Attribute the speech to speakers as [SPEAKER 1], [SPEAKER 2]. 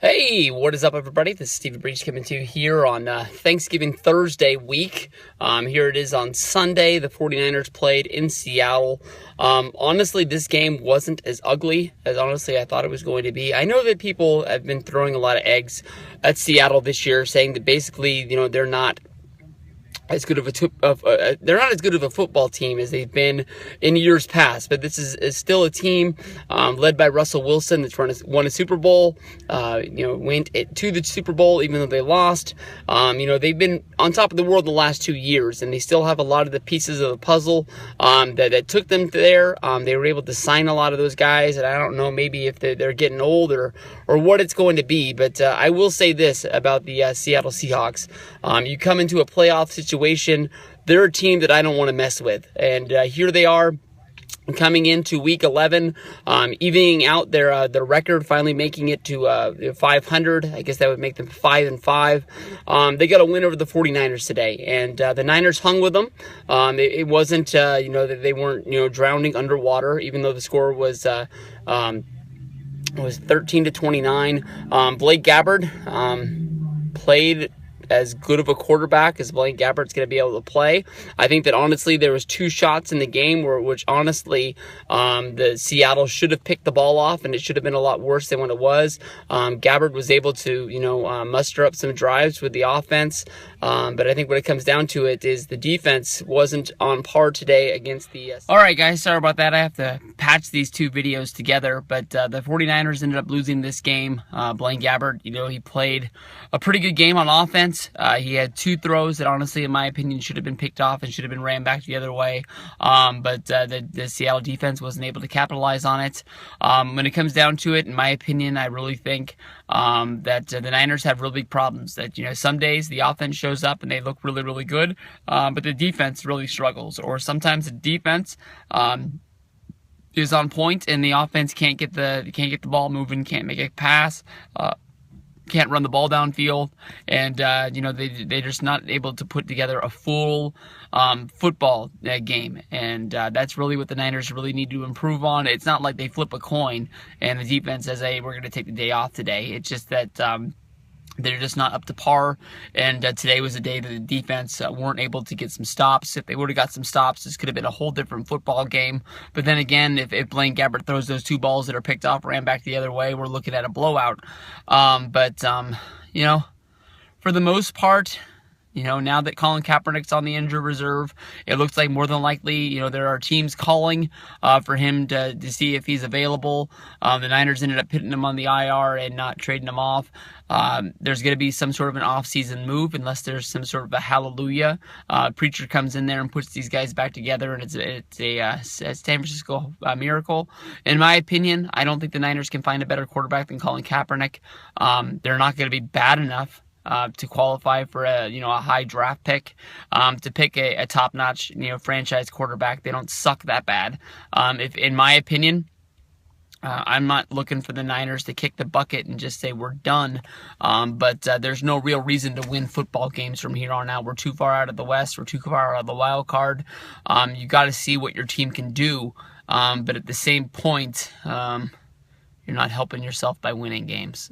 [SPEAKER 1] Hey, what is up, everybody? This is Stevie Breach coming to you here on Thanksgiving Thursday week. Here it is on Sunday. The 49ers played in Seattle. Honestly, this game wasn't as ugly as honestly I thought it was going to be. I know that people have been throwing a lot of eggs at Seattle this year, saying that basically, they're not as good of they're not as good of a football team as they've been in years past, but this is still a team led by Russell Wilson that's won a Super Bowl. Went to the Super Bowl even though they lost. They've been on top of the world the last 2 years, and they still have a lot of the pieces of the puzzle that took them there. They were able to sign a lot of those guys, and I don't know maybe if they're getting old or what it's going to be, but I will say this about the Seattle Seahawks. You come into a playoff situation, they're a team that I don't want to mess with. And here they are coming into week 11, evening out their record, finally making it to 500. I guess that would make them 5-5. They got a win over the 49ers today, and the Niners hung with them. It wasn't, that they weren't, drowning underwater, even though the score was 13-29. Blake Gabbert played as good of a quarterback as Blaine Gabbert's going to be able to play. I think that honestly there was 2 shots in the game which honestly the Seattle should have picked the ball off, and it should have been a lot worse than what it was. Gabbert was able to muster up some drives with the offense, but I think what it comes down to it is the defense wasn't on par today against the All right, guys, sorry about that. I have to patch these 2 videos together, but the 49ers ended up losing this game. Blaine Gabbert, he played a pretty good game on offense. He had 2 throws that honestly, in my opinion, should have been picked off and should have been ran back the other way. But the Seattle defense wasn't able to capitalize on it. When it comes down to it, in my opinion, I really think that the Niners have real big problems. That, some days the offense shows up and they look really, really good, but the defense really struggles. Or sometimes the defense is on point and the offense can't get the ball moving, can't make a pass. Can't run the ball downfield, and they're just not able to put together a full football game, and that's really what the Niners really need to improve on. It's not like they flip a coin and the defense says, hey, we're going to take the day off today. It's just that they're just not up to par, and today was a day that the defense weren't able to get some stops. If they would have got some stops, this could have been a whole different football game. But then again, if Blaine Gabbert throws those 2 balls that are picked off, ran back the other way, we're looking at a blowout. For the most part, now that Colin Kaepernick's on the injured reserve, it looks like more than likely, there are teams calling for him to see if he's available. The Niners ended up putting him on the IR and not trading him off. There's going to be some sort of an off-season move unless there's some sort of a hallelujah. Preacher comes in there and puts these guys back together, and it's a San Francisco miracle. In my opinion, I don't think the Niners can find a better quarterback than Colin Kaepernick. They're not going to be bad enough to qualify for a high draft pick, to pick a top-notch franchise quarterback. They don't suck that bad. If in my opinion, I'm not looking for the Niners to kick the bucket and just say we're done, but there's no real reason to win football games from here on out. We're too far out of the West. We're too far out of the wild card. You got to see what your team can do, but at the same point, you're not helping yourself by winning games.